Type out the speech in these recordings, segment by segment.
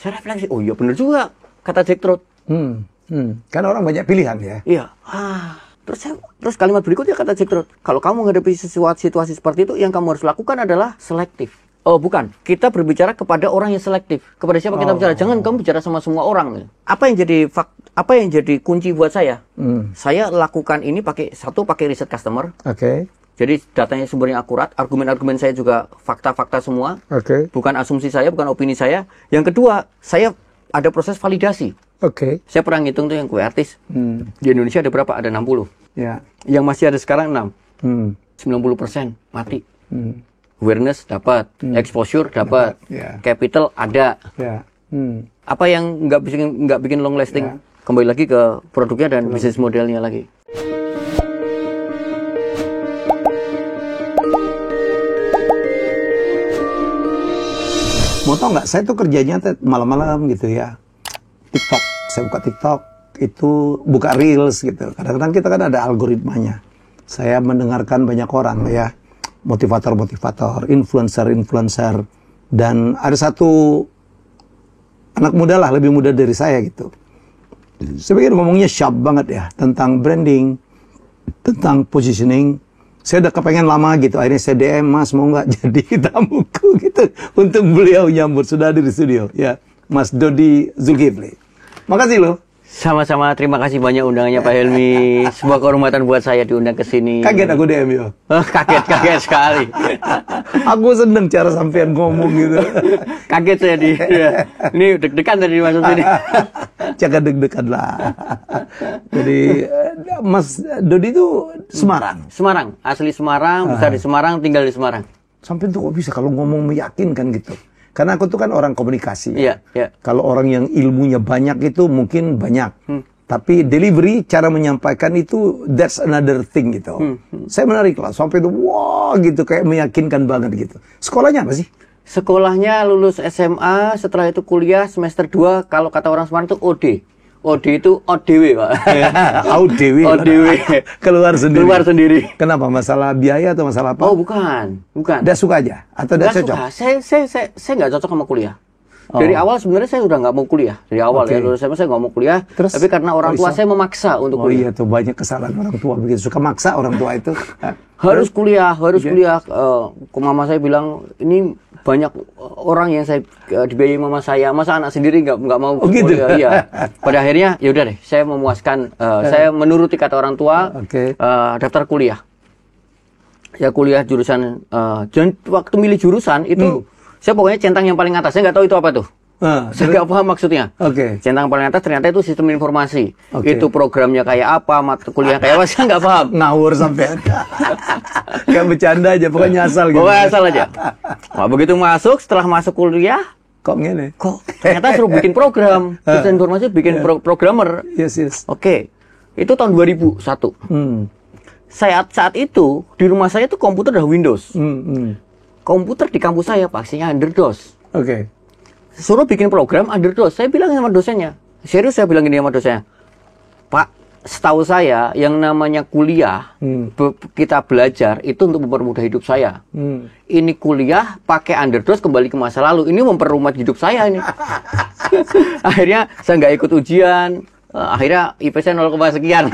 Saya refleksi, oh iya bener juga kata Jack Trout. Karena orang banyak pilihan ya. Iya. Terus kalimat berikutnya kata Jack Trout, kalau kamu menghadapi situasi seperti itu, yang kamu harus lakukan adalah selektif. Oh bukan, kita berbicara kepada orang yang selektif. Kepada siapa kita bicara? Jangan kamu bicara sama semua orang. Apa yang jadi kunci buat saya? Saya lakukan ini pakai riset customer. Oke. Jadi datanya sumbernya akurat, argumen-argumen saya juga fakta-fakta semua. Oke. Bukan asumsi saya, bukan opini saya. Yang kedua, saya ada proses validasi. Oke. Saya pernah ngitung tuh yang kue artis. Di Indonesia ada berapa? Ada 60. Ya. Yang masih ada sekarang 6. 90% mati. Awareness dapat, exposure dapat, capital ada. Apa yang nggak bikin long lasting? Kembali lagi ke produknya dan bisnis modelnya lagi. Mau tau nggak? Saya tuh kerjanya malam-malam gitu ya. TikTok, saya buka TikTok itu buka reels gitu. Kadang-kadang kita kan ada algoritmanya. Saya mendengarkan banyak orang ya. Motivator-motivator, influencer-influencer, dan ada satu anak muda lah, lebih muda dari saya gitu. Saya pikir ngomongnya sharp banget ya, tentang branding, tentang positioning. Saya udah kepengen lama gitu, akhirnya saya DM, Mas mau nggak jadi tamuku gitu. Untuk beliau nyambut, sudah ada di studio ya, Mas Dodi Zulkifli. Makasih loh. Sama-sama, terima kasih banyak undangannya Pak Helmi. Sebuah kehormatan buat saya diundang ke sini. Kaget aku DM yo. Kaget sekali. Aku seneng cara sampean ngomong gitu. Kaget saya ini deg-degan tadi masuk sini. Jangan deg-degan lah. Jadi Mas Dodi itu Semarang. Semarang, asli Semarang, besar di Semarang, tinggal di Semarang. Sampai tuh kok bisa kalau ngomong meyakinkan gitu. Karena aku tuh kan orang komunikasi. Iya. Kalau orang yang ilmunya banyak itu mungkin banyak. Tapi delivery, cara menyampaikan itu, that's another thing gitu. Saya menarik lah, sampai itu wah gitu, kayak meyakinkan banget gitu. Sekolahnya apa sih? Sekolahnya lulus SMA, setelah itu kuliah semester 2, kalau kata orang Semarang itu OD. OD itu ODW, Pak. ODW. Keluar sendiri. Kenapa? Masalah biaya atau masalah apa? Oh, bukan. Udah suka aja? Atau udah cocok? Suka. Saya nggak cocok sama kuliah. Dari awal sebenarnya saya udah nggak mau kuliah. Dari awal ya, lulus SMA saya nggak mau kuliah. Terus, tapi karena orang tua saya memaksa untuk kuliah. Oh iya, tuh banyak kesalahan orang tua begitu. Suka maksa orang tua itu. Harus kuliah. Mama saya bilang, ini banyak orang yang saya dibiayai mama saya, masa anak sendiri nggak mau kuliah. Gitu? Iya. Pada akhirnya ya udah deh, saya memuaskan, saya menuruti kata orang tua, daftar kuliah. Ya kuliah jurusan, waktu milih jurusan itu saya pokoknya centang yang paling atas. Saya nggak tahu itu apa tuh. Saya nggak paham maksudnya. Centang paling atas ternyata itu sistem informasi. Itu programnya kayak apa, mata kuliah kayak apa, saya nggak paham. Ngawur sampai. Kayak bercanda aja, pokoknya asal gitu. Pokoknya asal aja. Nah, begitu masuk, setelah masuk kuliah, kok ngene? Ternyata suruh bikin program. Sistem informasi bikin programmer. Yes. Oke. Itu tahun 2001. Saat itu, di rumah saya tuh komputer udah Windows. Komputer di kampus saya pastinya underDOS. Suruh bikin program underDOS. Saya bilang sama dosennya, serius saya bilang gini sama dosennya, Pak, setahu saya yang namanya kuliah, kita belajar itu untuk mempermudah hidup saya. Ini kuliah pakai underDOS kembali ke masa lalu. Ini memperumit hidup saya ini. Akhirnya saya nggak ikut ujian. Akhirnya IP saya 0, sekian.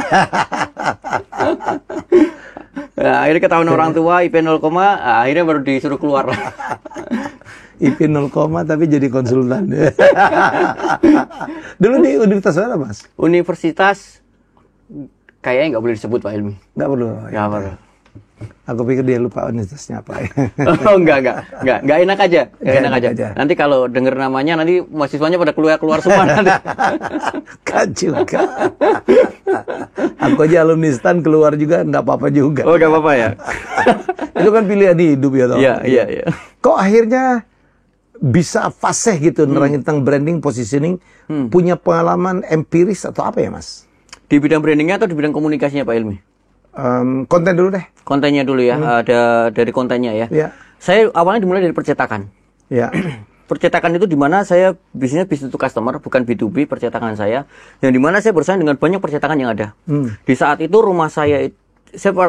Nah, akhirnya ketahuan orang tua IP 0, akhirnya baru disuruh keluar. IP 0, tapi jadi konsultan. Dulu di universitas mana, Mas? Universitas kayaknya nggak boleh disebut, Pak Helmi. Nggak perlu. Nggak perlu. Aku pikir dia lupa universitasnya apa. Oh, enggak enak aja. Nggak enak aja. Nanti kalau denger namanya, nanti mahasiswanya pada keluar semua nanti. Kan juga. Aku aja alumni STAN keluar juga nggak apa-apa juga. Oh, nggak apa-apa ya. Itu kan pilihan hidup ya, toh. Iya. Kok akhirnya bisa fasih gitu nerangin tentang branding, positioning, punya pengalaman empiris atau apa ya, Mas? Di bidang brandingnya atau di bidang komunikasinya, Pak Helmi? Konten dulu deh. Kontennya dulu ya, ada dari kontennya ya. Saya awalnya dimulai dari percetakan. Percetakan itu di mana saya bisnisnya business to customer, bukan B2B percetakan saya. Yang di mana saya bersaing dengan banyak percetakan yang ada. Di saat itu rumah saya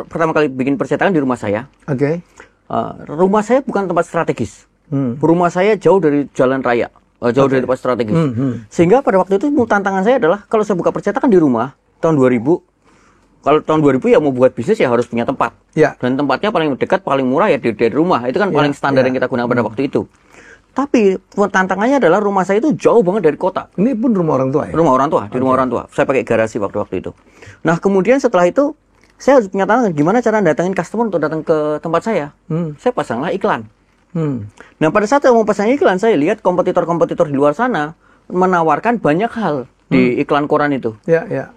pertama kali bikin percetakan di rumah saya. Rumah saya bukan tempat strategis. Rumah saya jauh dari jalan raya. jauh dari tempat strategis. Sehingga pada waktu itu tantangan saya adalah kalau saya buka percetakan di rumah tahun 2000, kalau tahun 2000 ya mau buat bisnis ya harus punya tempat. Ya. Dan tempatnya paling dekat, paling murah ya dari rumah. Itu kan paling standar yang kita gunakan pada waktu itu. Tapi tantangannya adalah rumah saya itu jauh banget dari kota. Ini pun rumah orang tua ya? Rumah orang tua, di rumah orang tua. Saya pakai garasi waktu itu. Nah, kemudian setelah itu saya harus punya tantangan gimana cara datangin customer untuk datang ke tempat saya. Saya pasanglah iklan. Nah, pada saat saya mau pasang iklan, saya lihat kompetitor-kompetitor di luar sana menawarkan banyak hal di iklan koran itu. Ya.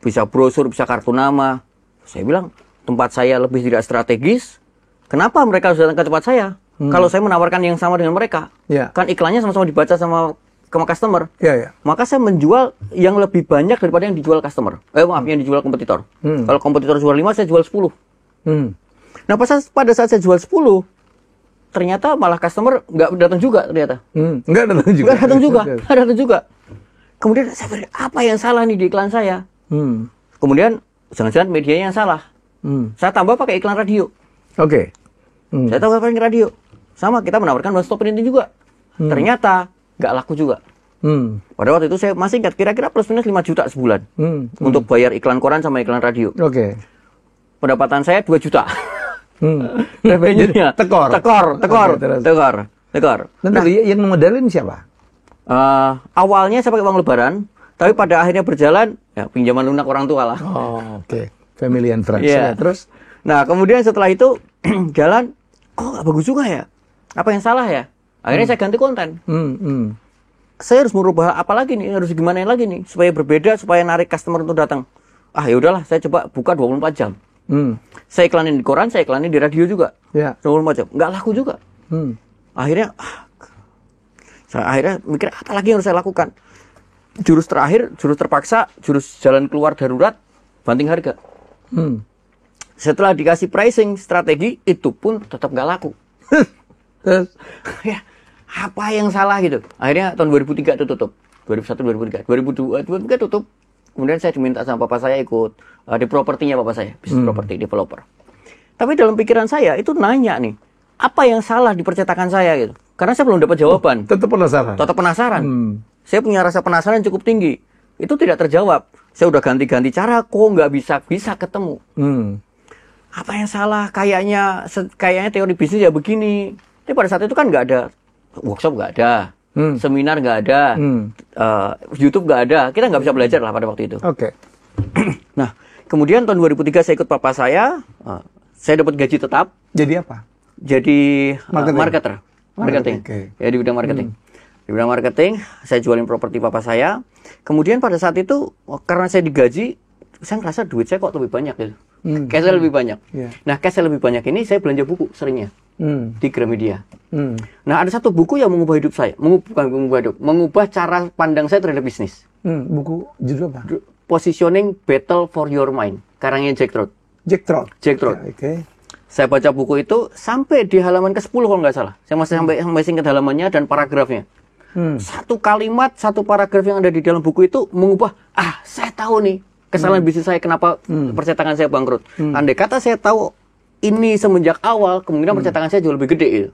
Bisa brosur, bisa kartu nama. Saya bilang, tempat saya lebih tidak strategis. Kenapa mereka harus datang ke tempat saya? Kalau saya menawarkan yang sama dengan mereka, kan iklannya sama-sama dibaca sama customer. Maka saya menjual yang lebih banyak daripada yang dijual customer. Yang dijual kompetitor. Kalau kompetitor jual 5, saya jual 10. Nah, pada saat saya jual 10, ternyata malah customer nggak datang juga ternyata. Nggak datang juga. Kemudian saya pikir, apa yang salah nih di iklan saya? Kemudian jangan-jangan medianya yang salah. Saya tambah pakai iklan radio. Saya tambah pakai radio. Sama, kita menawarkan one stop printing juga. Ternyata nggak laku juga. Pada waktu itu saya masih ingat kira-kira plus minus 5 juta sebulan untuk bayar iklan koran sama iklan radio. Pendapatan saya 2 juta. Revenue-nya tekor. Nah, yang modalin siapa? Awalnya saya pakai uang lebaran, tapi pada akhirnya berjalan ya pinjaman lunak orang tua lah. Family and friends. Terus, nah kemudian setelah itu jalan, kok nggak bagus juga ya? Apa yang salah ya? Akhirnya saya ganti konten. Saya harus merubah apa lagi nih? Harus gimana lagi nih supaya berbeda, supaya narik customer untuk datang. Ya udahlah, saya coba buka 24 jam. Saya iklanin di koran, saya iklanin di radio juga. 24 jam, nggak laku juga. Akhirnya saya mikir apa lagi yang harus saya lakukan. Jurus terpaksa, jurus jalan keluar darurat, banting harga. Setelah dikasih pricing strategi, itu pun tetap nggak laku. Ya, apa yang salah gitu. Akhirnya tahun 2003 itu tutup. 2001, 2003. 2002 tutup. Kemudian saya diminta sama papa saya ikut di propertinya papa saya, bisnis properti developer. Tapi dalam pikiran saya itu nanya nih, apa yang salah di percetakan saya gitu. Karena saya belum dapat jawaban. Tetap penasaran. Saya punya rasa penasaran cukup tinggi. Itu tidak terjawab. Saya udah ganti-ganti cara, kok nggak bisa ketemu. Apa yang salah? Kayaknya teori bisnis ya begini. Tapi pada saat itu kan nggak ada workshop, nggak ada seminar, nggak ada YouTube, nggak ada. Kita nggak bisa belajar lah pada waktu itu. Nah, kemudian tahun 2003 saya ikut papa saya. Saya dapat gaji tetap. Jadi apa? Jadi marketer. Marketing. Ya, di bidang marketing. Di bidang marketing, saya jualin properti papa saya. Kemudian pada saat itu, karena saya digaji, saya ngerasa duit saya kok lebih banyak gitu. Cash lebih banyak. Nah, cash lebih banyak ini saya belanja buku seringnya di Gramedia. Nah, ada satu buku yang mengubah hidup saya. Mengubah cara pandang saya terhadap bisnis. Buku judul apa? Positioning Battle for Your Mind. Karangnya Jack Trout. Jack Trout. Saya baca buku itu sampai di halaman ke-10 kalau nggak salah. Saya masih sampai ingat halamannya dan paragrafnya. Satu kalimat, satu paragraf yang ada di dalam buku itu mengubah, saya tahu nih kesalahan bisnis saya, kenapa percetakan saya bangkrut. Andai kata saya tahu ini semenjak awal, kemungkinan percetakan saya jauh lebih gede gitu.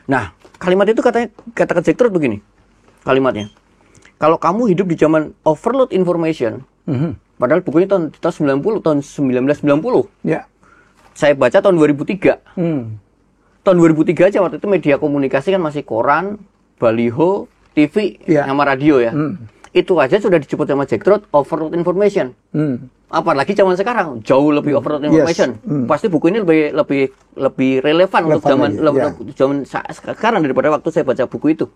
Nah, kalimat itu kata Jack Trout begini. Kalimatnya. Kalau kamu hidup di zaman overload information, padahal bukunya tahun 1990. Saya baca tahun 2003. Tahun 2003 aja waktu itu media komunikasi kan masih koran, baliho, TV, sama radio ya. Itu aja sudah disebut sama Jack Trout overload information. Apalagi zaman sekarang jauh lebih overload information. Pasti buku ini lebih relevan untuk zaman sekarang daripada waktu saya baca buku itu.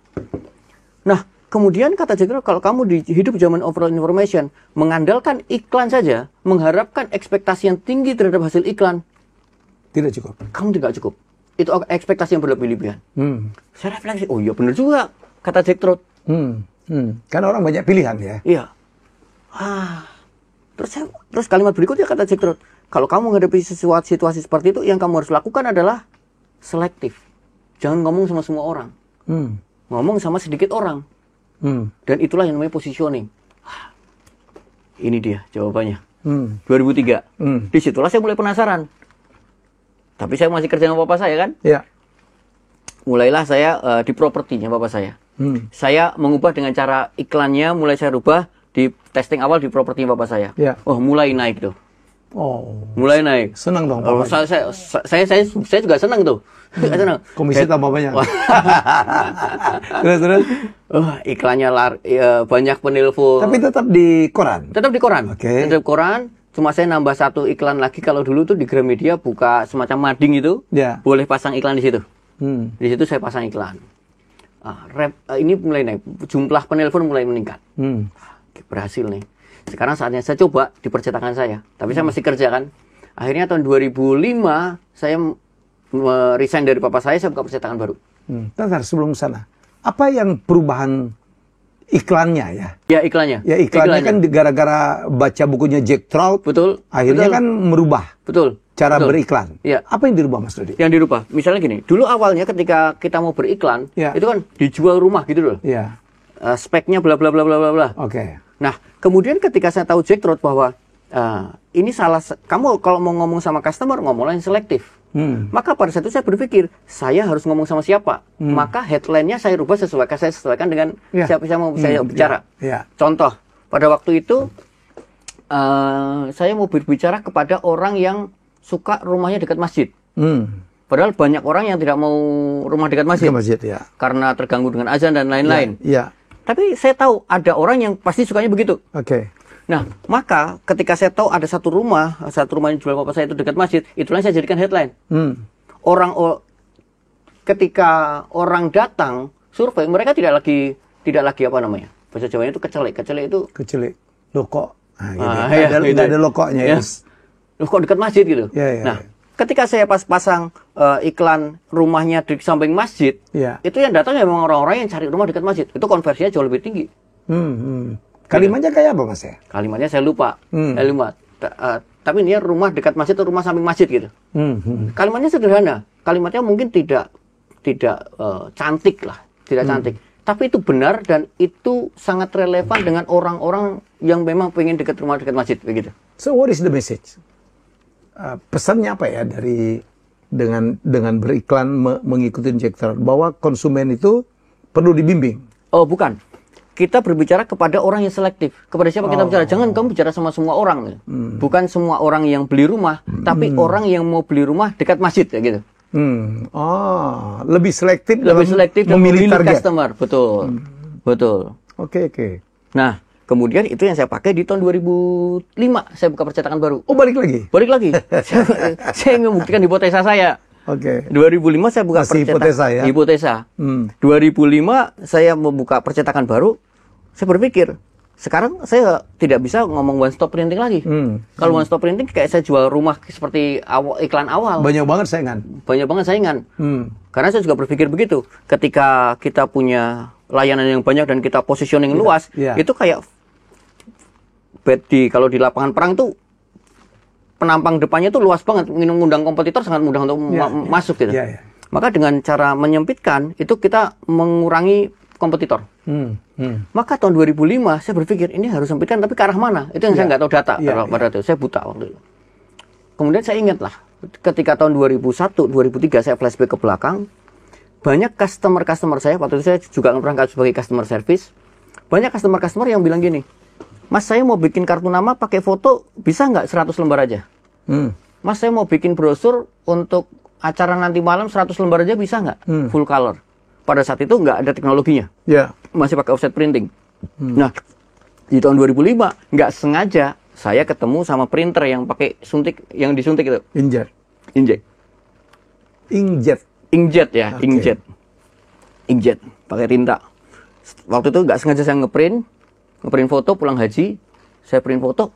Nah, kemudian kata Jack Trout, kalau kamu hidup zaman overload information, mengandalkan iklan saja, mengharapkan ekspektasi yang tinggi terhadap hasil iklan, tidak cukup. Kamu tidak cukup. Itu ekspektasi yang berlebihan. Saya refleksi, oh iya benar juga, kata Jack Trout. Karena orang banyak pilihan ya. Iya. Terus kalimat berikutnya kata Jack Trout, kalau kamu menghadapi situasi seperti itu, yang kamu harus lakukan adalah selektif. Jangan ngomong sama semua orang. Ngomong sama sedikit orang. Dan itulah yang namanya positioning. Ini dia jawabannya. 2003. Disitulah saya mulai penasaran. Tapi saya masih kerja sama bapak saya kan? Iya. Mulailah saya di propertinya bapak saya. Saya mengubah dengan cara iklannya, mulai saya rubah di testing awal di properti bapak saya. Oh, mulai naik tuh. Oh, mulai naik. Senang dong. Oh, saya juga senang tuh. Senang. Komisi tambah banyak. Terus. Iklannya banyak penelpon. Tapi tetap di koran. Tetap di koran. Tetap koran. Cuma saya nambah satu iklan lagi. Kalau dulu tuh di Gramedia buka semacam mading itu, boleh pasang iklan di situ. Di situ saya pasang iklan. Ini mulai naik. Jumlah penelpon mulai meningkat. Berhasil nih. Sekarang saatnya saya coba di percetakan saya. Tapi saya masih kerja kan. Akhirnya tahun 2005 saya resign dari papa saya buka percetakan baru. Bentar, sebelum sana. Apa yang perubahan iklannya ya? Ya iklannya. Ya iklannya kan gara-gara baca bukunya Jack Trout. Betul. Akhirnya kan merubah. Betul. Cara beriklan. Ya. Apa yang dirubah Mas Dodi? Yang dirubah. Misalnya gini. Dulu awalnya ketika kita mau beriklan, itu kan dijual rumah gitu loh. Iya. Speknya bla bla bla bla bla bla. Oke. Nah, kemudian ketika saya tahu Jack Trout bahwa ini kamu kalau mau ngomong sama customer ngomonglah yang selektif. Maka pada saat itu saya berpikir saya harus ngomong sama siapa. Maka headline-nya saya rubah saya sesuaikan dengan siapa yang mau saya bicara. Contoh, pada waktu itu saya mau berbicara kepada orang yang suka rumahnya dekat masjid. Padahal banyak orang yang tidak mau rumah dekat masjid. Karena terganggu dengan azan dan lain-lain. Tapi saya tahu ada orang yang pasti sukanya begitu. Nah, maka ketika saya tahu ada satu rumah yang jual bapak saya itu dekat masjid, itulah saya jadikan headline. Ketika orang datang survei, mereka tidak lagi apa namanya? Bahasa Jawanya itu kecelek itu. Kecelek. Lokok. Tidak ada lokoknya. Loh kok dekat masjid gitu. Nah, ketika saya pasang iklan rumahnya di samping masjid, itu yang datang memang orang-orang yang cari rumah dekat masjid. Itu konversinya jauh lebih tinggi. Kalimatnya kayak apa Mas ya? Kalimatnya saya lupa. Tapi ini rumah dekat masjid atau rumah samping masjid gitu. Kalimatnya sederhana. Kalimatnya mungkin tidak cantik lah, tidak cantik. Tapi itu benar dan itu sangat relevan dengan orang-orang yang memang pengen dekat rumah dekat masjid begitu. So what is the message? Pesannya apa ya dengan beriklan mengikuti Jack Trout bahwa konsumen itu perlu dibimbing? Oh bukan. Kita berbicara kepada orang yang selektif. Kepada siapa kita bicara? Jangan kamu bicara sama semua orang. Bukan semua orang yang beli rumah, tapi orang yang mau beli rumah dekat masjid ya gitu. Lebih selektif dalam memilih customer. Betul. Oke. Nah, kemudian itu yang saya pakai di tahun 2005 saya buka percetakan baru. Oh, balik lagi. Saya membuktikan hipotesa saya. 2005 saya buka percetakan. Hipotesa. 2005 saya membuka percetakan baru. Saya berpikir, sekarang saya tidak bisa ngomong one stop printing lagi. Kalau one stop printing kayak saya jual rumah seperti iklan awal. Banyak banget saingan. Karena saya juga berpikir begitu. Ketika kita punya layanan yang banyak dan kita positioning luas, itu kayak kalau di lapangan perang tuh penampang depannya tuh luas banget, mengundang kompetitor sangat mudah untuk masuk gitu. Maka dengan cara menyempitkan itu kita mengurangi kompetitor. Maka tahun 2005 saya berpikir ini harus sempitkan, tapi ke arah mana? Itu yang saya nggak tahu data pada itu. Saya buta waktu itu. Kemudian saya ingat lah, ketika tahun 2001, 2003 saya flashback ke belakang, banyak customer saya, waktu itu saya juga berangkat sebagai customer service, banyak customer yang bilang gini, Mas saya mau bikin kartu nama pakai foto, bisa nggak 100 lembar aja? Mas saya mau bikin brosur untuk acara nanti malam 100 lembar aja bisa nggak? Full color. Pada saat itu nggak ada teknologinya. Masih pakai offset printing. Nah, di tahun 2005 nggak sengaja saya ketemu sama printer yang pakai suntik, yang disuntik itu. Inkjet ya, inkjet pakai tinta. Waktu itu nggak sengaja saya ngeprint foto pulang haji, saya print foto,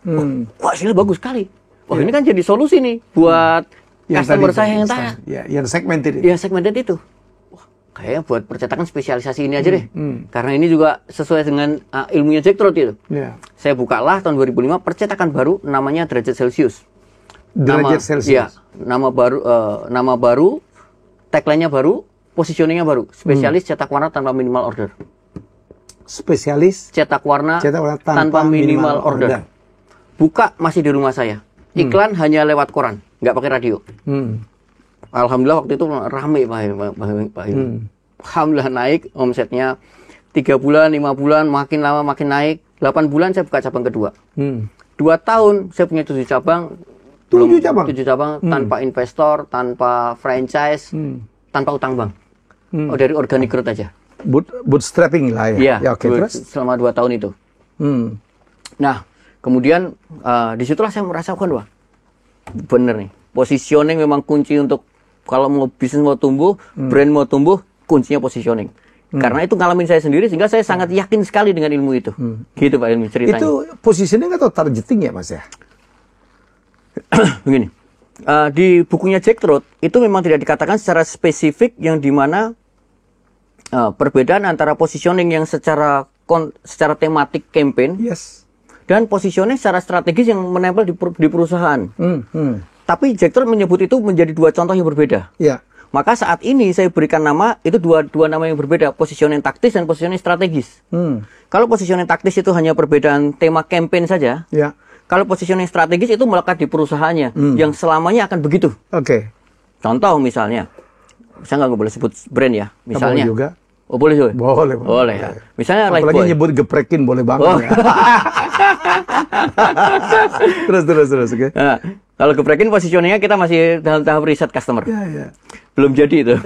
wah hasilnya bagus sekali. Wah ini kan jadi solusi nih buat customer saya yang tanya. Yang segmented itu. Yang segmented itu. Wah, kayaknya buat percetakan spesialisasi ini aja deh. Karena ini juga sesuai dengan ilmunya Jack Trout itu. Saya bukalah tahun 2005 percetakan baru namanya Derajat Celcius. Nama baru, tagline-nya baru, positioning-nya baru. Spesialis cetak warna tanpa minimal order. Spesialis cetak warna tanpa minimal order. Buka masih di rumah saya. Iklan hanya lewat koran, nggak pakai radio. Alhamdulillah waktu itu rame Pak. Alhamdulillah naik omsetnya. 3 bulan, 5 bulan, makin lama makin naik. 8 bulan saya buka cabang kedua. 2 tahun saya punya 7 cabang. 7 cabang? 7 cabang tanpa investor, tanpa franchise, tanpa utang bank. Dari organic growth aja. Bootstrapping lah ya? Iya, terus? Selama 2 tahun itu. Nah, kemudian disitulah saya merasakan, wah, bener nih. Positioning memang kunci untuk kalau mau bisnis mau tumbuh, brand mau tumbuh, kuncinya positioning. Karena itu ngalamin saya sendiri, sehingga saya sangat yakin sekali dengan ilmu itu. Gitu Pak Ilmi ceritanya. Itu positioning atau targeting ya Mas ya? Begini, di bukunya Jack Trout, itu memang tidak dikatakan secara spesifik yang dimana perbedaan antara positioning yang secara tematik campaign, dan positioning secara strategis yang menempel di perusahaan. Tapi Jack Trout menyebut itu menjadi 2 contoh yang berbeda. Maka saat ini saya berikan nama, itu dua nama yang berbeda, positioning taktis dan positioning strategis. Kalau positioning taktis itu hanya perbedaan tema campaign saja, kalau positioning strategis itu melekat di perusahaannya, yang selamanya akan begitu. Contoh misalnya, saya nggak boleh sebut brand ya, misalnya. Boleh juga. Oh boleh juga? Boleh. Ya. Misalnya apalagi Lifebuoy. nyebut geprekin boleh banget. Terus. Okay. Nah, kalau geprekin positioningnya kita masih dalam tahap riset customer. Belum jadi itu.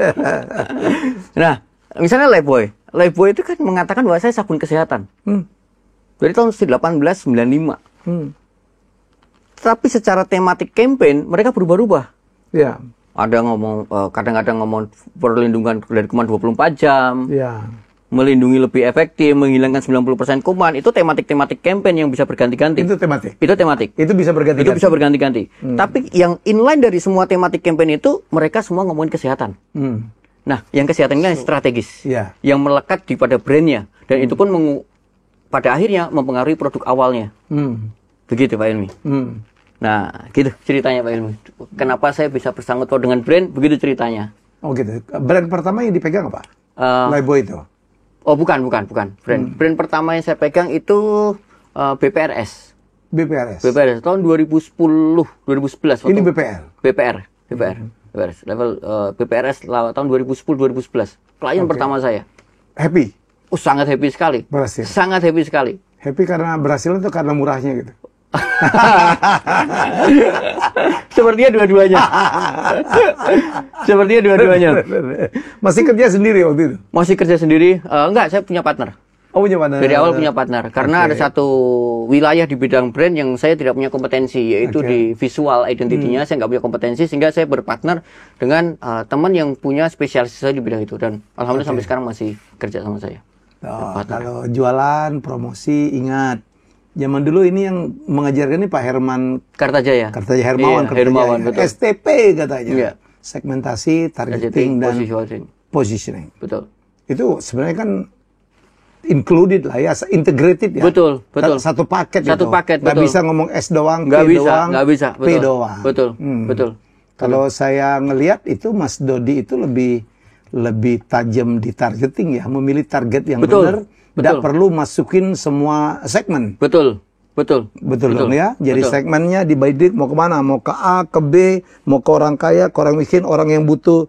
Nah, misalnya Lifebuoy. Lifebuoy itu kan mengatakan bahwa saya sabun kesehatan. Dari tahun 1895. Tapi secara tematik campaign mereka berubah-ubah. Ada ngomong, kadang-kadang ngomong perlindungan dari kuman 24 jam. Melindungi lebih efektif, menghilangkan 90% kuman. Itu tematik-tematik campaign yang bisa berganti-ganti. Itu tematik? Itu tematik. Itu bisa berganti-ganti? Tapi yang inline dari semua tematik campaign itu, mereka semua ngomongin kesehatan. Nah, yang kesehatan ini strategis. Yang melekat di pada brandnya. Dan itu pun pada akhirnya mempengaruhi produk awalnya. Begitu Pak Ilmi. Nah, gitu ceritanya Pak Ilmi. Kenapa saya bisa bersangkut paut dengan brand? Begitu ceritanya. Oh gitu. Brand pertama yang dipegang apa? Lifebuoy itu? Oh bukan. Brand pertama yang saya pegang itu BPRS. BPRS tahun 2010, 2011. Ini BPR. BPRS. Level BPRS tahun 2010-2011. Klien pertama saya. Happy? Oh sangat happy sekali. Berhasil? Sangat happy sekali. Happy karena berhasil itu karena murahnya gitu? Sepertinya dua-duanya. Masih kerja sendiri waktu itu? Masih kerja sendiri. Enggak, saya punya partner. Oh, punya partner. Dari awal punya partner. Karena ada satu wilayah di bidang brand yang saya tidak punya kompetensi, yaitu di visual identity-nya. Saya nggak punya kompetensi, sehingga saya berpartner dengan teman yang punya spesialisasi di bidang itu. Dan alhamdulillah sampai sekarang masih kerja sama saya. Kalau jualan, promosi, ingat. Zaman dulu ini yang mengajarkan ini Pak Herman Kartajaya. Hermawan. Hermawan, betul. STP katanya. Segmentasi, targeting, dan positioning. Betul. Itu sebenarnya kan included lah ya, integrated ya. Betul. Satu paket. Nggak bisa ngomong S doang, P doang, P doang. Betul. Kalau saya ngelihat itu Mas Dodi itu lebih tajam di targeting ya, memilih target yang benar. Tidak perlu masukin semua segmen. Betul ya. Jadi segmennya dibidik mau kemana? Mau ke A, ke B, mau ke orang kaya, ke orang miskin, orang yang butuh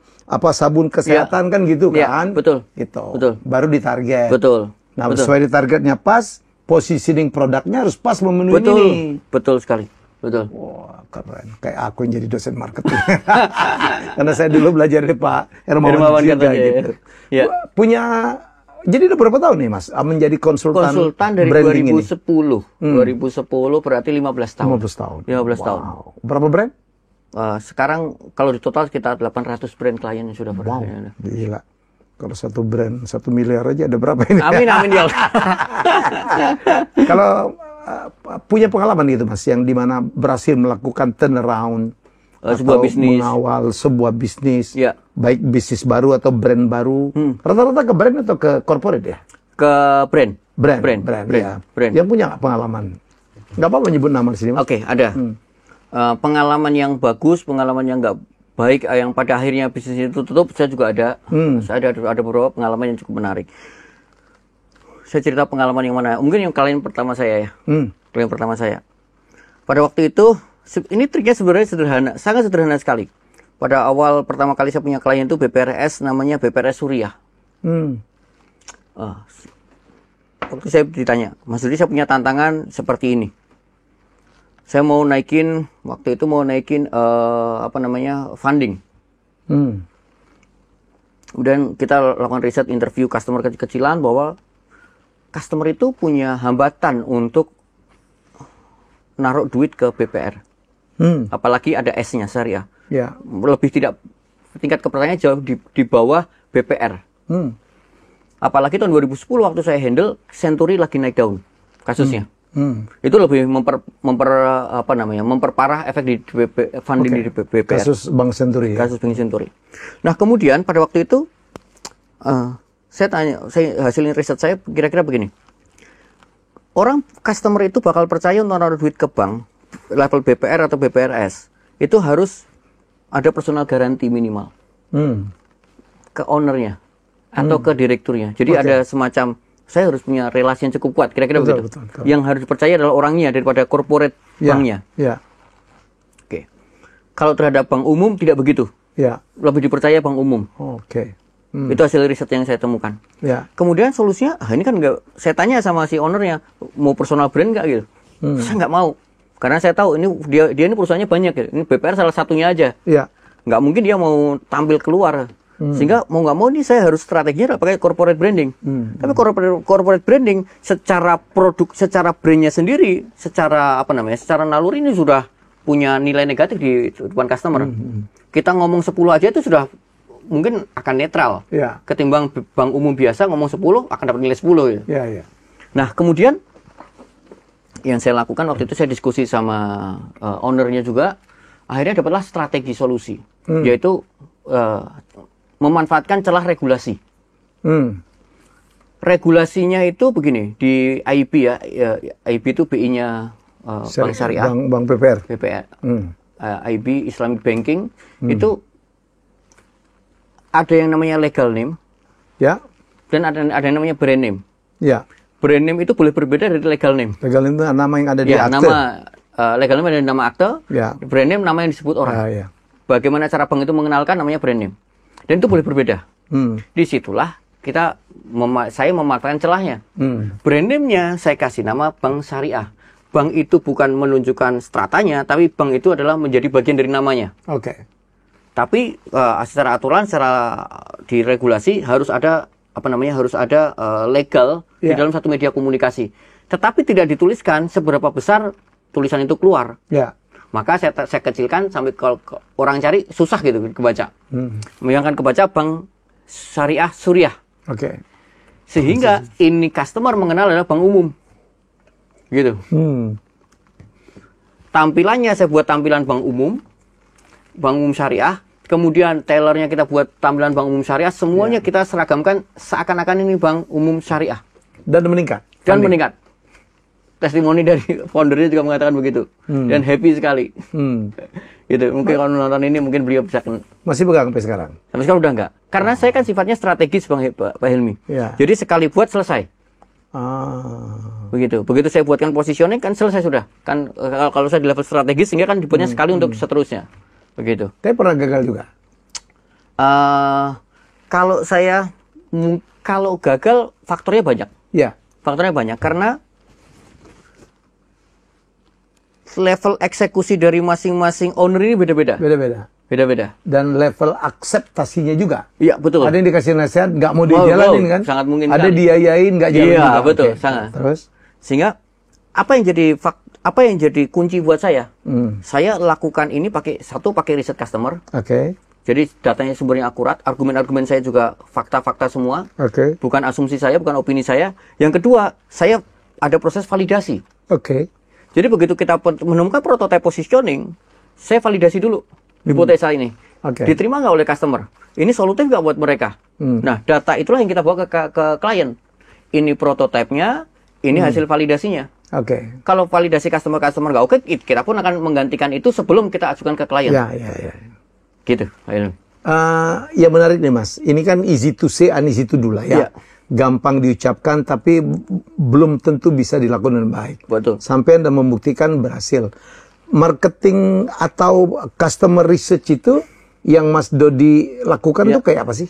sabun kesehatan kan gitu kan? Gitu. Baru ditarget. Nah, sesuai di targetnya pas, positioning produknya harus pas memenuhi ini. Betul sekali. Wah, keren. Kayak aku yang jadi dosen marketing. Karena saya dulu belajar dari Pak Hermawan juga gitu. Jadi udah berapa tahun nih Mas menjadi konsultan dari branding 2010. 2010 berarti 15 tahun. 15 tahun. Berapa brand? Sekarang kalau di total sekitar 800 brand klien yang sudah pernah. Gila. Kalau satu brand 1 miliar aja ada berapa ini? Amin ya. Kalau punya pengalaman gitu Mas yang dimana berhasil melakukan turnaround sebuah bisnis, mengawal sebuah bisnis, baik bisnis baru atau brand baru. Rata-rata ke brand atau ke corporate ya? Ke brand. Yang punya pengalaman. Nggak apa-apa nyebut nama di sini. Oke, ada. Pengalaman yang bagus, pengalaman yang nggak baik, yang pada akhirnya bisnis itu tutup, saya juga ada. Saya ada beberapa pengalaman yang cukup menarik. Saya cerita pengalaman yang mana? Mungkin yang klien pertama saya ya. Klien pertama saya. Pada waktu itu, ini triknya sebenarnya sederhana, sangat sederhana sekali. Pada awal pertama kali saya punya klien itu BPRS, namanya BPRS Suriah. waktu saya ditanya, Mas Dodi, saya punya tantangan seperti ini. Saya mau naikin, waktu itu mau naikin funding. Kemudian kita lakukan riset, interview customer kecil-kecilan bahwa customer itu punya hambatan untuk naruh duit ke BPR. Apalagi ada S-nya, syariah. Ya. Lebih tidak, tingkat kepercayaannya jauh di bawah BPR. Apalagi tahun 2010 waktu saya handle, Century lagi naik daun kasusnya. Itu lebih memperparah efek di funding di BPR. Kasus Bank Century. Kasus Bank Century. Nah kemudian pada waktu itu saya tanya, hasilnya riset saya kira-kira begini. Orang customer itu bakal percaya untuk naruh duit ke bank level BPR atau BPRS itu harus ada personal garanti minimal ke ownernya atau ke direkturnya. Jadi ada semacam, saya harus punya relasi yang cukup kuat, kira-kira begitu. Betul. Yang harus dipercaya adalah orangnya daripada corporate banknya. Oke. Kalau terhadap bank umum tidak begitu. Lebih dipercaya bank umum. Itu hasil riset yang saya temukan. Kemudian solusinya, ini kan enggak, saya tanya sama si ownernya, mau personal brand nggak gitu? Saya nggak mau, karena saya tahu ini dia ini perusahaannya banyak gitu. Ini BPR salah satunya aja. Nggak mungkin dia mau tampil keluar. Sehingga mau nggak mau nih saya harus strateginya pakai corporate branding. Tapi corporate branding secara produk, secara brandnya sendiri, secara secara naluri ini sudah punya nilai negatif di depan customer. Kita ngomong 10 aja itu sudah mungkin akan netral. Ketimbang bank umum biasa ngomong 10 akan dapat nilai 10 gitu. Nah kemudian yang saya lakukan waktu itu saya diskusi sama ownernya juga, akhirnya dapatlah strategi solusi, yaitu memanfaatkan celah regulasi. Regulasinya itu begini, di IB IB itu BI-nya Bank Syariah, Bank BPR. IB Islamic Banking itu ada yang namanya legal name, dan ada yang namanya brand name. Brand name itu boleh berbeda dari legal name. Legal name itu nama yang ada di akte. Legal name ada nama akte. Brand name nama yang disebut orang. Bagaimana cara bank itu mengenalkan namanya brand name. Dan itu boleh berbeda. Disitulah saya memanfaatkan celahnya. Brand name-nya saya kasih nama Bank Syariah. Bank itu bukan menunjukkan stratanya, tapi bank itu adalah menjadi bagian dari namanya. Tapi secara aturan, secara diregulasi harus ada legal di dalam satu media komunikasi. Tetapi tidak dituliskan seberapa besar tulisan itu keluar. Maka saya kecilkan sampai kalau orang cari susah gitu kebaca. Membayangkan kebaca Bank Syariah Suriah. Sehingga ini customer mengenal adalah bank umum. Gitu. Tampilannya saya buat tampilan bank umum syariah. Kemudian tellernya kita buat tampilan bank umum syariah. Semuanya kita seragamkan seakan-akan ini bank umum syariah. Dan meningkat. Testimoni dari foundernya juga mengatakan begitu. Dan happy sekali. Gitu. Mungkin kalau nonton ini mungkin beliau bisa masih pegang sampai sekarang? Sampai sekarang udah enggak. Karena saya kan sifatnya strategis Pak Hilmi. Jadi sekali buat selesai. Begitu saya buatkan positioning kan selesai sudah. Kan kalau saya di level strategis sehingga kan dibuatnya sekali untuk seterusnya. Begitu. Tapi pernah gagal juga? Kalau gagal faktornya banyak. Faktornya banyak karena level eksekusi dari masing-masing owner ini beda-beda. Dan level akseptasinya juga. Iya, betul. Ada yang dikasih nasihat, nggak mau dijalanin kan? Sangat mungkin. Ada diayain, nggak jalan. Iya, betul. Sangat. Terus? Sehingga apa yang jadi kunci buat saya? Saya lakukan ini pakai riset customer. Jadi datanya sumbernya akurat, argumen-argumen saya juga fakta-fakta semua. Bukan asumsi saya, bukan opini saya. Yang kedua, saya ada proses validasi. Jadi begitu kita menemukan prototype positioning, saya validasi dulu hipotesa ini. Diterima nggak oleh customer? Ini solutif nggak buat mereka? Nah, data itulah yang kita bawa ke klien. Ini prototipenya, ini hasil validasinya. Kalau validasi customer nggak oke, kita pun akan menggantikan itu sebelum kita ajukan ke klien. Gitu. Ya menarik nih Mas. Ini kan easy to say, uneasy to do lah ya. Gampang diucapkan tapi belum tentu bisa dilakukan dengan baik. Sampai Anda membuktikan berhasil. Marketing atau customer research itu yang Mas Dodi lakukan tuh kayak apa sih?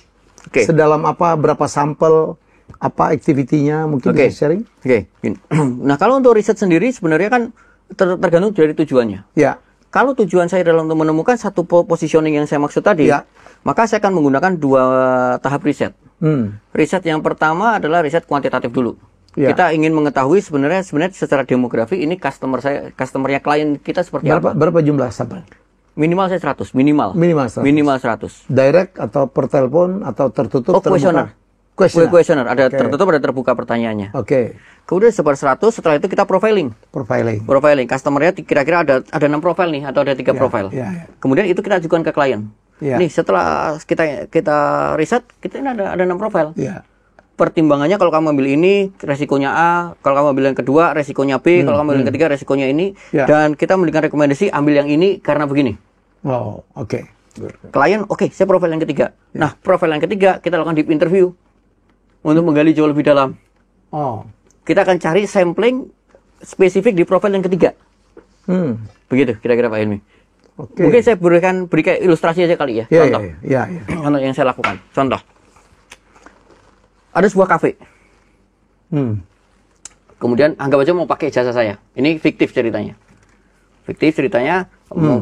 Sedalam apa, berapa sampel, Apa aktivitinya mungkin bisa sharing? Nah, kalau untuk riset sendiri sebenarnya kan tergantung dari tujuannya. Ya. Kalau tujuan saya adalah untuk menemukan satu positioning yang saya maksud tadi, maka saya akan menggunakan 2 tahap riset. Riset yang pertama adalah riset kuantitatif dulu. Kita ingin mengetahui sebenarnya secara demografi ini customernya klien kita seperti apa. Berapa jumlah sahabat? Minimal saya 100, minimal 100. Direct atau per telepon atau tertutup? Kuesioner. Ada tertutup, ada terbuka pertanyaannya. Kemudian sebar 100, setelah itu kita profiling. Customernya kira-kira ada 6 profil nih atau ada 3 profil. Kemudian itu kita ajukan ke klien. Nih setelah kita riset, kita ini ada 6 profil. Pertimbangannya kalau kamu ambil ini resikonya A, kalau kamu ambil yang kedua resikonya B, kalau kamu ambil yang ketiga resikonya ini, dan kita memberikan rekomendasi ambil yang ini karena begini. Klien, saya profil yang ketiga. Nah, profil yang ketiga kita lakukan deep interview untuk menggali jauh lebih dalam. Kita akan cari sampling spesifik di profil yang ketiga. Begitu kira-kira Pak Hilmi. Mungkin saya berikan ilustrasi aja kali ya. Contoh. Contoh yang saya lakukan. Contoh. Ada sebuah kafe. Kemudian anggap aja mau pakai jasa saya. Ini fiktif ceritanya.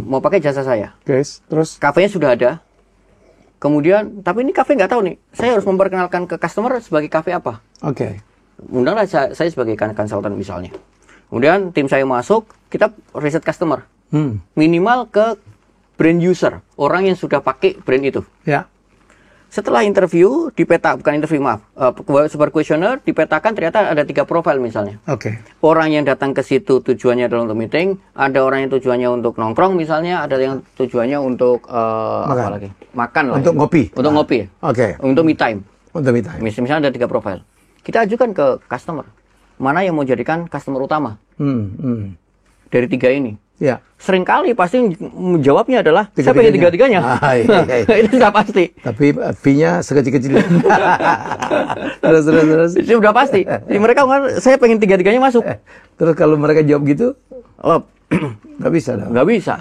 Mau pakai jasa saya. Terus kafenya sudah ada. Kemudian, tapi ini kafe nggak tahu nih. Saya harus memperkenalkan ke customer sebagai kafe apa. Undanglah saya sebagai konsultan misalnya. Kemudian tim saya masuk, kita riset customer. Minimal ke brand user, orang yang sudah pakai brand itu. Setelah interview, sebar kuesioner, dipetakan ternyata ada 3 profil misalnya. Orang yang datang ke situ tujuannya adalah untuk meeting, ada orang yang tujuannya untuk nongkrong misalnya, ada yang tujuannya untuk makan lah. Untuk ngopi. Untuk ngopi. Untuk me time. Misalnya ada 3 profil. Kita ajukan ke customer, mana yang mau jadikan customer utama dari 3 ini. Seringkali pasti menjawabnya adalah saya pengen 3-3-nya. Itu sudah pasti. Tapi fee-nya sekecil-kecil. Terus. Itu sudah pasti. Mereka saya pengen 3-3-nya masuk. Terus kalau mereka jawab gitu, nggak bisa dong. Nggak bisa.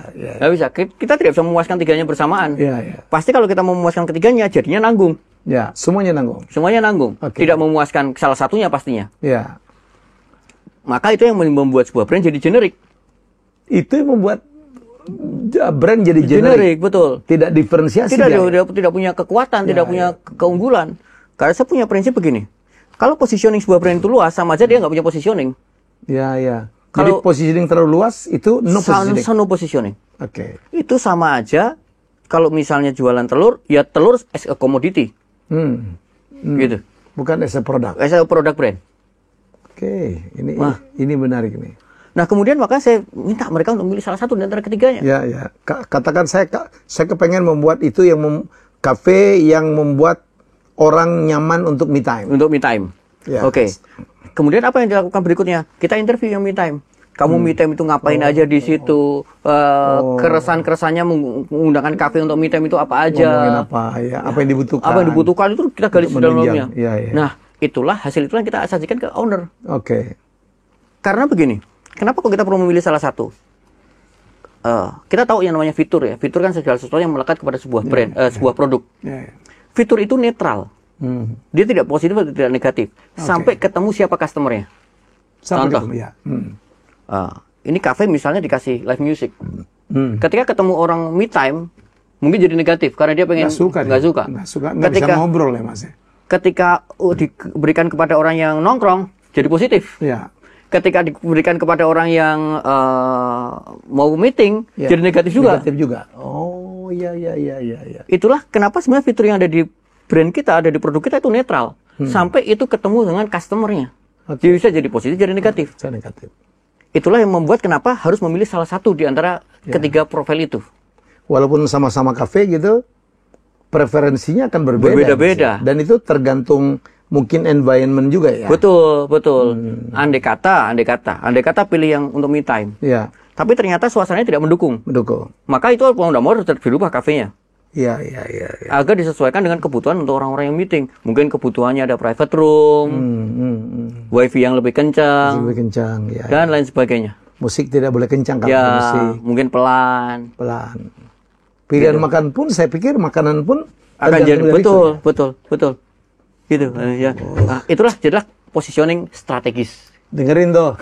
Kita tidak bisa memuaskan 3-nya bersamaan. Pasti kalau kita mau memuaskan ketiganya, jadinya nanggung. Semuanya nanggung. Tidak memuaskan salah satunya pastinya. Maka itu yang membuat sebuah brand jadi generik. Itu yang membuat brand jadi generik. Betul. Tidak diferensiasi. Tidak punya kekuatan, tidak punya keunggulan. Karena saya punya prinsip begini. Kalau positioning sebuah brand itu luas, sama aja dia nggak punya positioning. Jadi positioning terlalu luas itu no positioning. Itu sama aja kalau misalnya jualan telur, ya telur as a commodity. Gitu. Bukan as a product. As a product brand. Ini menarik nih. Nah, kemudian maka saya minta mereka untuk memilih salah satu di antara ketiganya. Katakan saya kepengen membuat itu kafe yang membuat orang nyaman untuk me time. Kemudian apa yang dilakukan berikutnya? Kita interview yang me time. Kamu me time itu ngapain aja di situ? Keresahan-keresahannya menggunakan kafe untuk me time itu apa aja? Ngomongin apa yang dibutuhkan? Apa yang dibutuhkan itu kita gali sedalam-dalamnya. Nah, hasil itulah yang kita sajikan ke owner. Karena begini. Kenapa kok kita perlu memilih salah satu? Kita tahu yang namanya fitur ya. Fitur kan segala sesuatu yang melekat kepada sebuah brand, sebuah produk. Fitur itu netral. Dia tidak positif atau tidak negatif. Sampai ketemu siapa customernya. Contoh. Ini kafe misalnya dikasih live music. Ketika ketemu orang me time, mungkin jadi negatif karena dia pengen nggak suka. Nggak bisa ngobrol ya Mas. Ketika diberikan kepada orang yang nongkrong, jadi positif. Ketika diberikan kepada orang yang mau meeting, jadi negatif juga. Itulah kenapa sebenarnya fitur yang ada di brand kita, ada di produk kita itu netral. Sampai itu ketemu dengan customernya. Jadi bisa jadi positif, jadi negatif. Itulah yang membuat kenapa harus memilih salah satu di antara ketiga profil itu. Walaupun sama-sama kafe gitu, preferensinya akan berbeda-beda. Dan itu tergantung mungkin environment juga ya. Betul. Andai kata pilih yang untuk me time. Tapi ternyata suasananya tidak mendukung. Maka itu mau tidak mau harus dirubah kafenya. Agar disesuaikan dengan kebutuhan untuk orang-orang yang meeting. Mungkin kebutuhannya ada private room, wifi yang lebih kencang, dan lain sebagainya. Musik tidak boleh kencang kalau musik. Mungkin pelan. Pilihan makan pun saya pikir makanan pun akan jadi betul. Gitu ya. Nah, itulah jadilah positioning strategis. Dengerin tuh.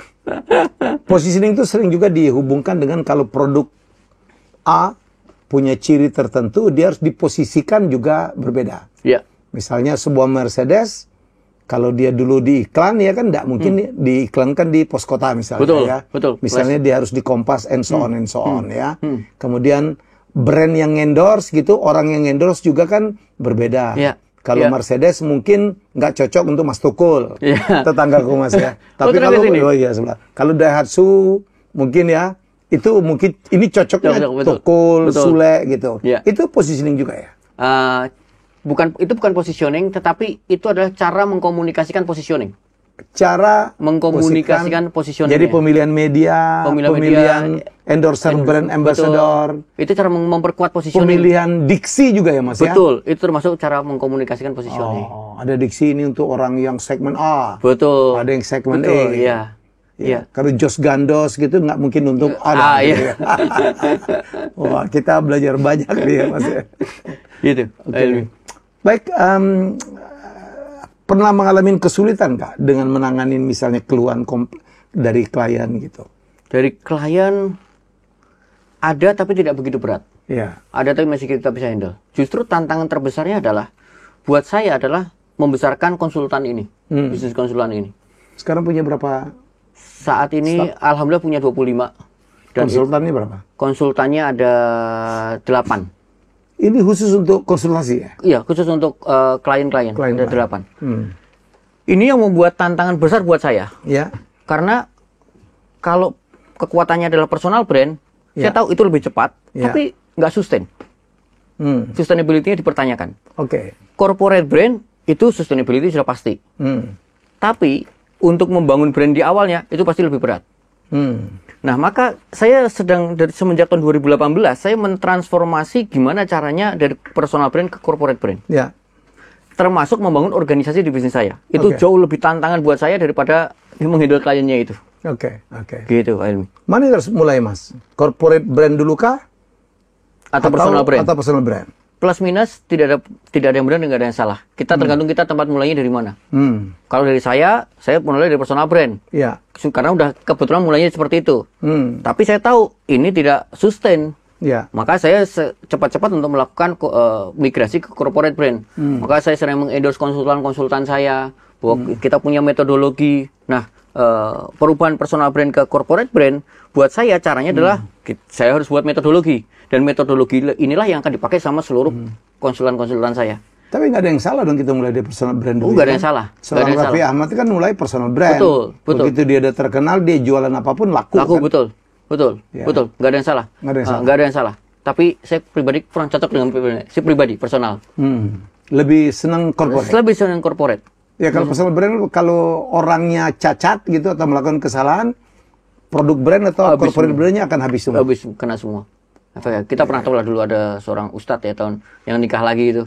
Positioning itu sering juga dihubungkan dengan kalau produk A punya ciri tertentu, dia harus diposisikan juga berbeda. Ya. Misalnya sebuah Mercedes, kalau dia dulu di iklan, ya kan tidak mungkin diiklankan di pos kota misalnya. Betul, ya. betul. Misalnya dia harus di Kompas, and so on, ya. Kemudian brand yang endorse gitu, orang yang endorse juga kan berbeda. Ya. Kalau Mercedes mungkin nggak cocok untuk Mas Tukul, tetanggaku Mas ya. Tapi kalau Daihatsu mungkin ya, itu mungkin ini cocoknya Tukul, Sule gitu. Ya. Itu positioning juga ya. Itu bukan positioning, tetapi itu adalah cara mengkomunikasikan positioning. Cara mengkomunikasikan positioning. Jadi pemilihan media, pemilihan endorser, brand ambassador. Itu cara memperkuat positioning. Pemilihan diksi juga ya Mas ya? Betul, itu termasuk cara mengkomunikasikan positioning. Ada diksi ini untuk orang yang segmen A. Betul. Ada yang segmen E. Iya. Ya. Kalau Jos Gandos gitu nggak mungkin untuk A. Iya. Wah, kita belajar banyak nih ya Mas ya. Gitu. Okay. Baik, pernah mengalami kesulitan Kak dengan menangani misalnya keluhan dari klien gitu? Dari klien ada tapi tidak begitu berat. Ya. Ada tapi masih kita bisa handle. Justru tantangan terbesarnya adalah buat saya adalah membesarkan konsultan ini, bisnis konsultan ini. Sekarang punya berapa? Saat ini alhamdulillah punya 25. Dan konsultannya berapa? Konsultannya ada 8. Ini khusus untuk konsultasi ya? Iya, khusus untuk klien-klien. Ada 8. Ini yang membuat tantangan besar buat saya. Ya. Karena kalau kekuatannya adalah personal brand, saya tahu itu lebih cepat, tapi nggak sustain. Sustainability-nya dipertanyakan. Oke. Corporate brand itu sustainability sudah pasti. Tapi untuk membangun brand di awalnya itu pasti lebih berat. Nah, maka saya sedang dari semenjak tahun 2018 saya mentransformasi gimana caranya dari personal brand ke corporate brand. Ya. Termasuk membangun organisasi di bisnis saya. Itu jauh lebih tantangan buat saya daripada menghandle kliennya itu. Oke. Gitu, Pak Ilmi. Mana yang harus mulai, Mas? Corporate brand dulu kah? Atau personal brand? Atau personal brand. Plus minus tidak ada yang benar dan tidak ada yang salah. Kita tergantung kita tempat mulainya dari mana. Kalau dari saya mulai dari personal brand. Iya. Karena udah kebetulan mulainya seperti itu. Tapi saya tahu ini tidak sustain. Ya. Maka saya cepat-cepat untuk melakukan migrasi ke corporate brand. Maka saya sering mengendorse konsultan-konsultan saya bahwa kita punya metodologi. Nah, perubahan personal brand ke corporate brand buat saya caranya adalah saya harus buat metodologi. Dan metodologi inilah yang akan dipakai sama seluruh konsultan-konsultan saya. Tapi nggak ada yang salah dong kita mulai dari personal brand dulu. Nggak ada yang salah. Seorang Raffi Ahmad kan mulai personal brand. Betul. Begitu dia udah terkenal, dia jualan apapun laku kan? Betul. Nggak ada yang salah. Nggak ada yang salah. Tapi saya pribadi kurang cocok dengan pribadi, personal. Lebih senang corporate. Lebih senang corporate. Ya kalau personal brand, kalau orangnya cacat gitu atau melakukan kesalahan, produk brand atau corporate brandnya akan habis semua. Habis, kena semua. Kita pernah tahu lah dulu ada seorang ustadz ya yang nikah lagi itu.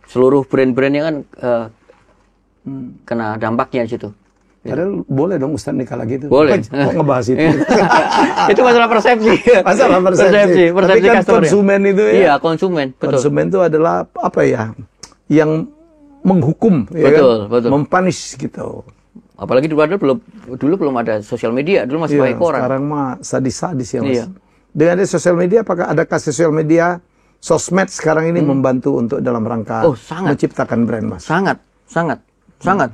Seluruh brand-brandnya kan kena dampaknya di situ. Padahal boleh dong ustadz nikah lagi itu. Boleh. Kok ngebahas itu? Itu masalah persepsi. Masalah persepsi. Tapi kan konsumen itu ya. Iya, konsumen. Betul. Konsumen itu adalah apa ya? Yang menghukum, ya kan? Mempunish gitu. Apalagi dulu belum ada sosial media, dulu masih pakai koran. Sekarang mah sadis-sadis ya Mas. Iya. Dengan ada sosial media, apakah adakah sosial media, sosmed sekarang ini membantu untuk dalam rangka menciptakan brand, Mas? Sangat.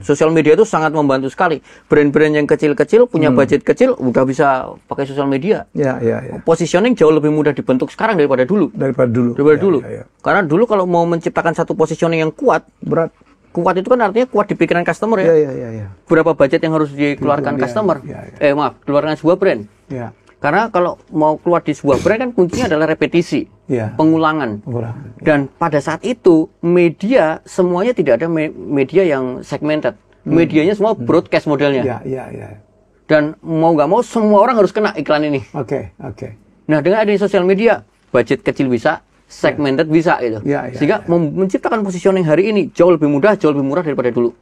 Sosial media itu sangat membantu sekali. Brand-brand yang kecil-kecil, punya budget kecil, udah bisa pakai sosial media. Ya. Positioning jauh lebih mudah dibentuk sekarang daripada dulu. Ya. Karena dulu kalau mau menciptakan satu positioning yang kuat, berat. Kuat itu kan artinya kuat di pikiran customer ya. Iya. Berapa budget yang harus dikeluarkan customer? Keluarkan sebuah brand. Ya. Karena kalau mau keluar di sebuah brand kan kuncinya adalah repetisi, pengulangan. Dan pada saat itu media semuanya tidak ada media yang segmented. Medianya semua broadcast modelnya. Iya. Dan mau nggak mau semua orang harus kena iklan ini. Oke. Nah dengan adanya sosial media, budget kecil bisa, segmented bisa gitu. Sehingga menciptakan positioning hari ini jauh lebih mudah, jauh lebih murah daripada dulu.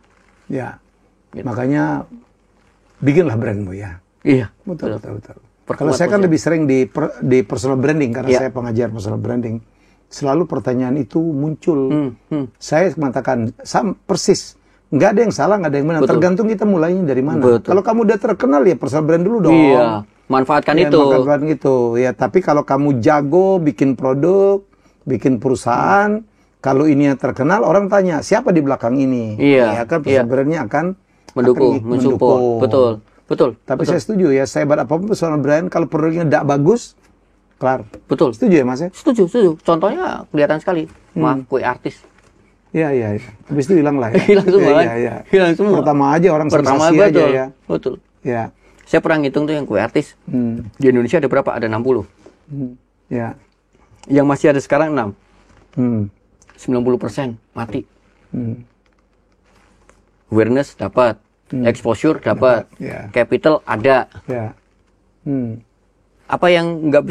Ya. Gitu. Makanya bikinlah brandmu ya. Iya. Betul. Kalau saya kan lebih sering di personal branding karena saya pengajar personal branding. Selalu pertanyaan itu muncul. Saya mengatakan persis Nggak ada yang salah, nggak ada yang benar. Tergantung kita mulainya dari mana. Kalau kamu udah terkenal ya personal brand dulu dong. Iya, manfaatkan itu. Manfaatkan itu. Ya, tapi kalau kamu jago bikin produk, bikin perusahaan, kalau ini yang terkenal, orang tanya siapa di belakang ini. Iya. Ya kan personal brandnya akan mensupport. Betul. Tapi saya setuju ya, sehebat apapun personal brand, kalau produknya tidak bagus, kelar. Betul. Setuju ya Mas ya? Setuju. Contohnya kelihatan sekali. Maaf, kue artis. Iya. Habis itu hilang lah ya. Hilang semua kan? Iya. Hilang semua. Pertama aja orang sensasi aja ya. Betul. Ya. Saya pernah ngitung tuh yang kue artis. Di Indonesia ada berapa? Ada 60. Ya. Yang masih ada sekarang 6. 90% mati. Awareness dapat. Exposure dapat. Capital ada. Ya. Apa yang nggak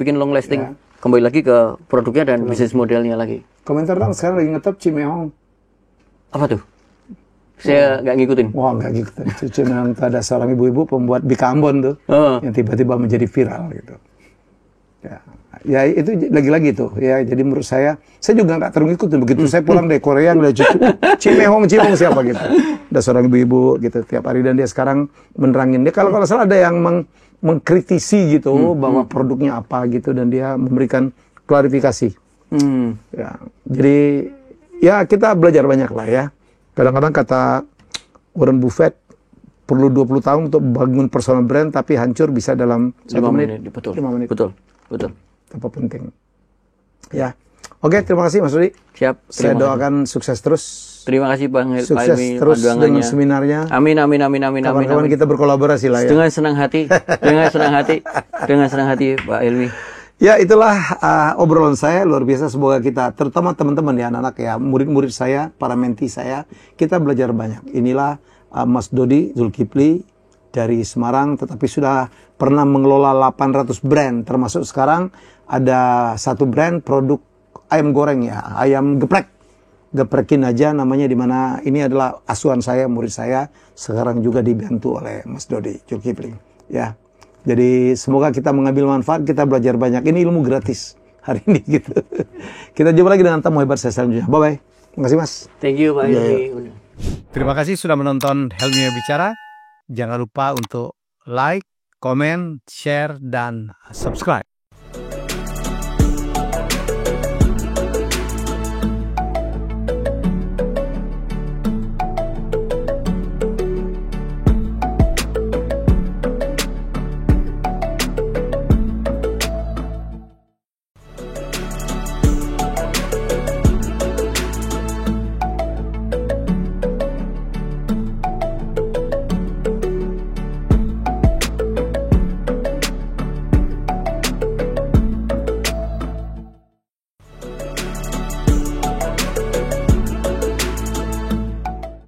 bikin long lasting? Kembali lagi ke produknya dan bisnis modelnya lagi. Komentar dong, sekarang lagi ngetop Cimehong. Apa tuh? Saya nggak ngikutin. Wah, nggak ngikutin. Cimehong itu ada seorang ibu-ibu pembuat bikambon tuh, yang tiba-tiba menjadi viral gitu. Ya itu lagi-lagi tuh. Ya, jadi menurut saya juga nggak terlalu ngikutin. Begitu saya pulang dari Korea ngeliat Cimehong siapa gitu. Ada seorang ibu-ibu gitu tiap hari, dan dia sekarang menerangin. Dia kalau salah ada yang mengkritisi gitu bahwa produknya apa gitu, dan dia memberikan klarifikasi. Ya, jadi ya kita belajar banyak lah ya. Kadang-kadang kata Warren Buffett, perlu 20 tahun untuk bangun personal brand, tapi hancur bisa dalam 1 menit. 5 menit. Betul. Apa penting. Ya. Oke, terima kasih Mas Rudi. Siap. Saya doakan sukses terus. Terima kasih Bang Helmi. Sukses terus dengan seminarnya. Amin. Kawan-kawan kita berkolaborasi lah ya. Dengan senang hati Pak Helmi. Ya, itulah obrolan saya, luar biasa. Semoga kita, terutama teman-teman ya, anak-anak ya, murid-murid saya, para menti saya, kita belajar banyak. Inilah Mas Dodi Zulkifli dari Semarang, tetapi sudah pernah mengelola 800 brand, termasuk sekarang ada satu brand produk ayam goreng ya, ayam geprekin aja namanya, dimana ini adalah asuhan saya, murid saya, sekarang juga dibantu oleh Mas Dodi Zulkifli ya. Jadi semoga kita mengambil manfaat, kita belajar banyak. Ini ilmu gratis hari ini gitu. Kita jumpa lagi dengan tamu hebat saya selanjutnya. Bye-bye. Terima kasih Mas. Thank you Pak Helmi. Terima kasih sudah menonton Helmi Bicara. Jangan lupa untuk like, komen, share, dan subscribe.